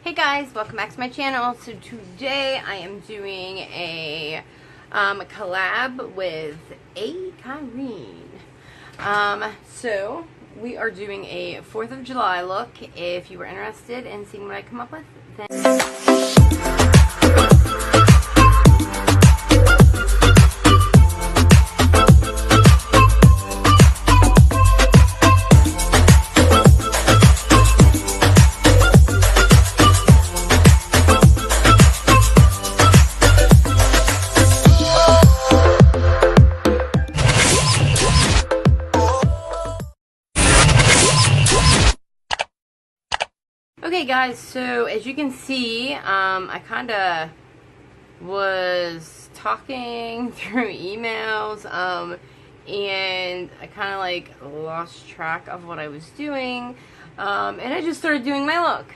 Hey guys, welcome back to my channel. So today I am doing a collab with Ayee Kyrene. So we are doing a 4th of July look. If you were interested in seeing what I come up with, then okay guys, so as you can see, I kind of was talking through emails, and I kind of like lost track of what I was doing, and I just started doing my look.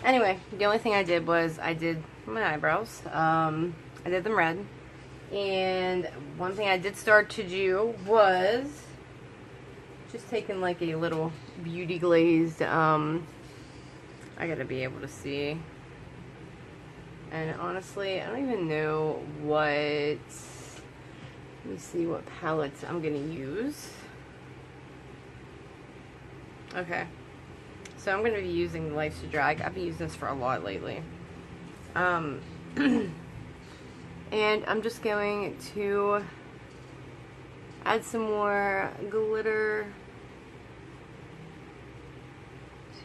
Anyway, the only thing I did was I did my eyebrows. I did them red, and one thing I did start to do was just taking like a little beauty glazed, I gotta be able to see. And honestly, I don't even know what, let me see what palettes I'm gonna use. Okay. So I'm gonna be using Life's a Drag. I've been using this for a lot lately. And I'm just going to add some more glitter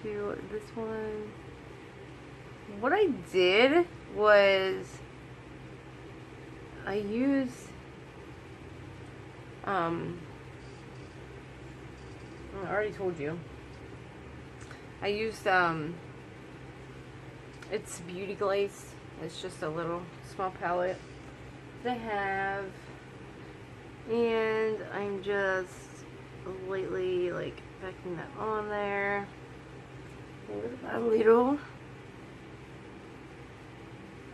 to this one. What I did was I used I already told you. I used it's Beauty Glaze. It's just a little small palette they have, and I'm just lightly like packing that on there. Little by little.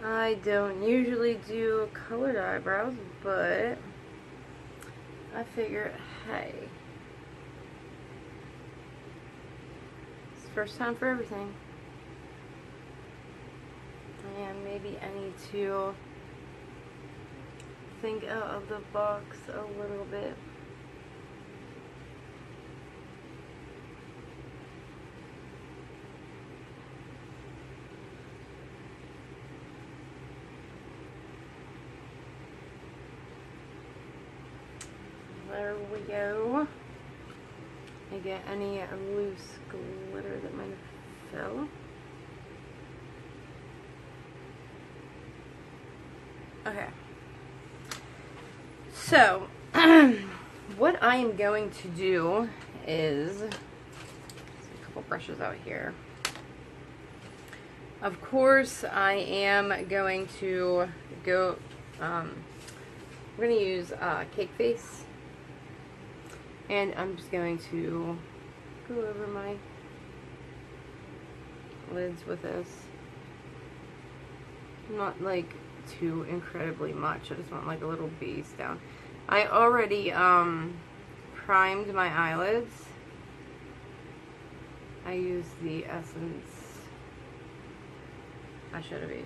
I don't usually do colored eyebrows, but I figure, hey, it's the first time for everything, and maybe I need to think out of the box a little bit. There we go. I get any loose glitter that might have fell. Okay. So, what I am going to do is, a couple brushes out here. Of course, I am going to go, I'm going to use Cake Face. And I'm just going to go over my lids with this. Not like too incredibly much. I just want like a little base down. I already primed my eyelids. I used the Essence eyeshadow base.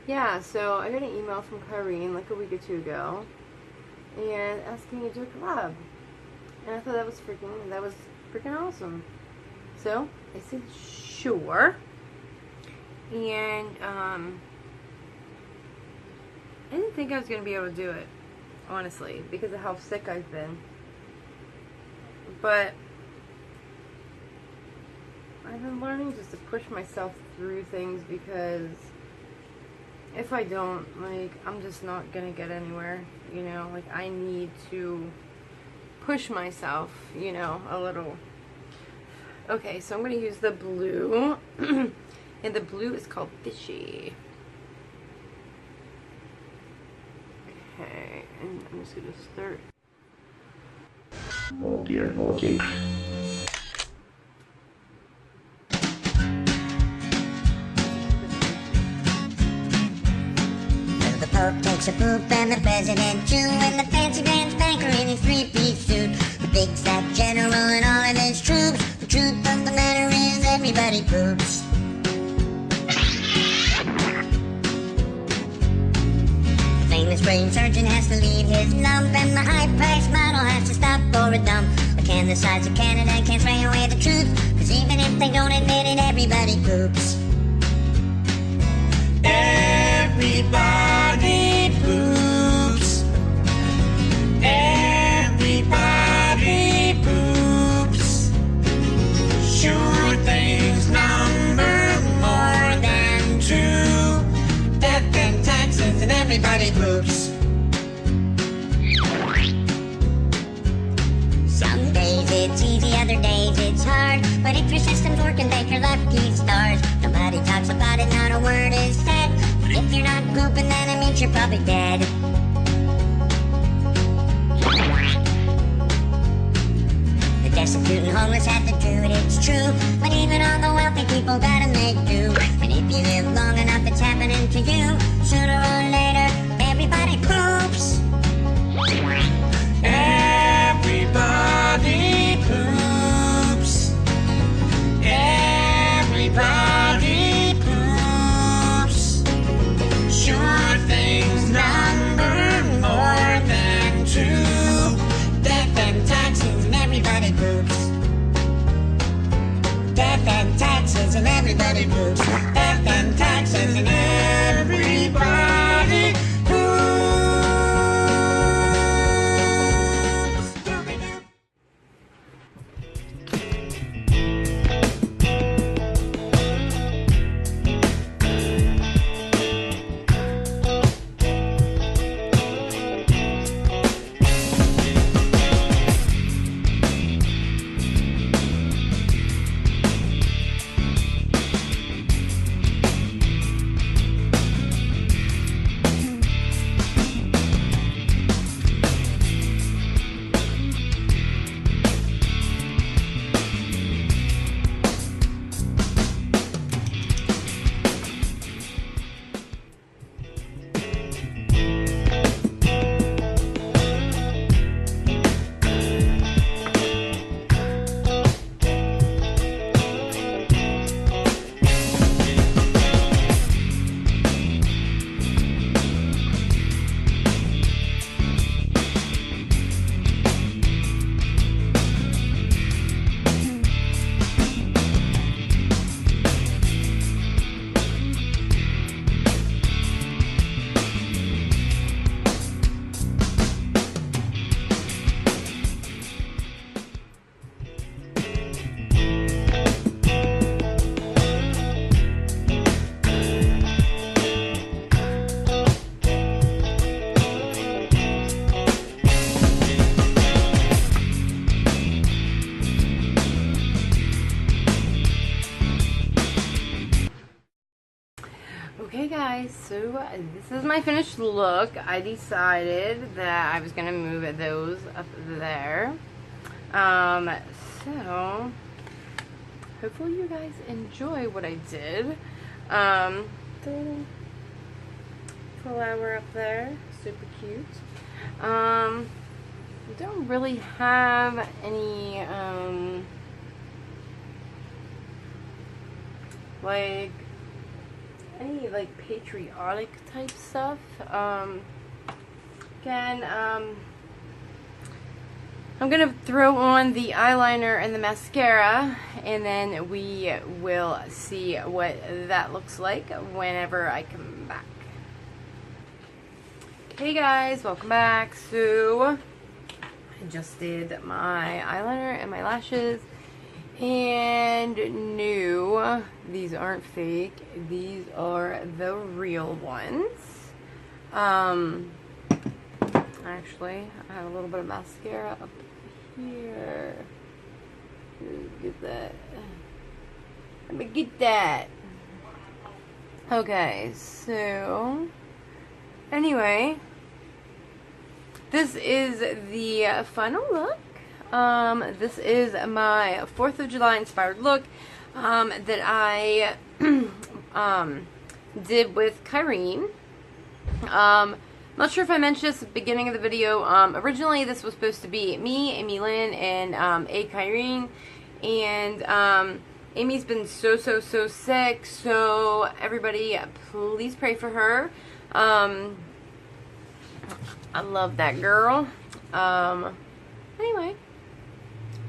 Yeah, so I got an email from Kyrene like a week or two ago, and asking me to do a collab, and I thought that was freaking awesome. So I said sure, and I didn't think I was gonna be able to do it, honestly, because of how sick I've been, but I've been learning just to push myself through things, because if I don't, like, I'm just not gonna get anywhere, you know. Like, I need to push myself, you know, a little. Okay, so I'm gonna use the blue, and the blue is called Fishy. Okay, and I'm just gonna start. Oh dear, oh dear. Pope takes a poop and the president too, and the fancy Grand's bakery is lump, and my high-priced model has to stop for a dump. But can the size of Canada can't spray away the truth, cause even if they don't admit it, everybody poops. Everybody poops. Everybody poops. Sure things number more than two. Death and taxes and everybody poops. Some days it's easy, other days it's hard. But if your system's working, thank your lucky stars. Nobody talks about it, not a word is said. But if you're not pooping, then it means you're probably dead. The destitute and homeless have to do it, it's true. But even all the wealthy people gotta make do. And if you live long enough, it's happening to you. Sooner or later, everybody poops. Everybody poops. Everybody poops. Sure things number more than two. Death and taxes and everybody poops. Death and taxes and everybody poops. Death and taxes and everybody poops. Okay guys, so this is my finished look. I decided that I was going to move those up there. So hopefully you guys enjoy what I did. The little flower up there, super cute. I don't really have any like patriotic type stuff. Again, I'm gonna throw on the eyeliner and the mascara, and then we will see what that looks like whenever I come back. Hey guys, welcome back. So I just did my eyeliner and my lashes, and no, these aren't fake. These are the real ones. Actually, I have a little bit of mascara up here. Get that. Let me get that. Okay, so anyway, this is the final look. This is my 4th of July inspired look that I did with Kyrene. Not sure if I mentioned this at the beginning of the video. Originally this was supposed to be me, Amy Lynn, and Ayee Kyrene, and Amy's been so sick, so everybody please pray for her. I love that girl. Anyway,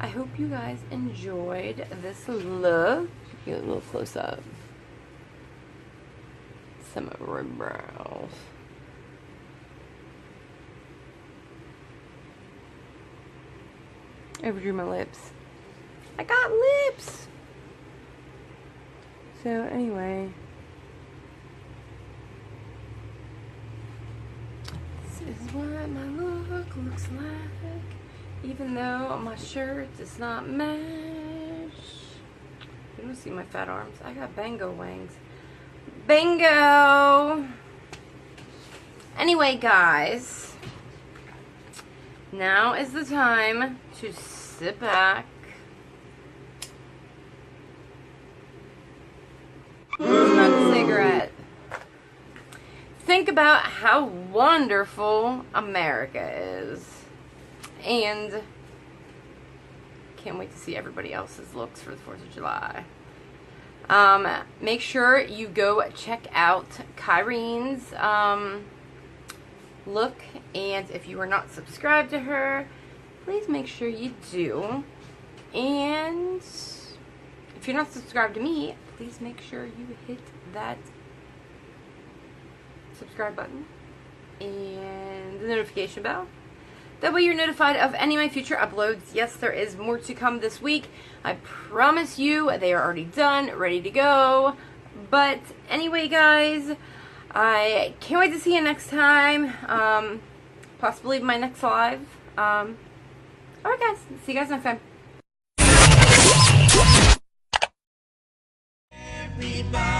I hope you guys enjoyed this look. Get a little close up. Some of her brows. Overdrew my lips. I got lips! So anyway, this is what my look looks like, even though my shirt does not match. You don't see my fat arms. I got bango wangs. Bingo! Anyway, guys, now is the time to sit back, smoke a cigarette, think about how wonderful America is, and can't wait to see everybody else's looks for the 4th of July. Make sure you go check out Kyrene's look, and if you are not subscribed to her, please make sure you do. And if you're not subscribed to me, please make sure you hit that subscribe button and the notification bell. That way you're notified of any of my future uploads. Yes, there is more to come this week. I promise you, they are already done, ready to go. But anyway, guys, I can't wait to see you next time. Possibly my next live. Alright, guys. See you guys next time. Everybody.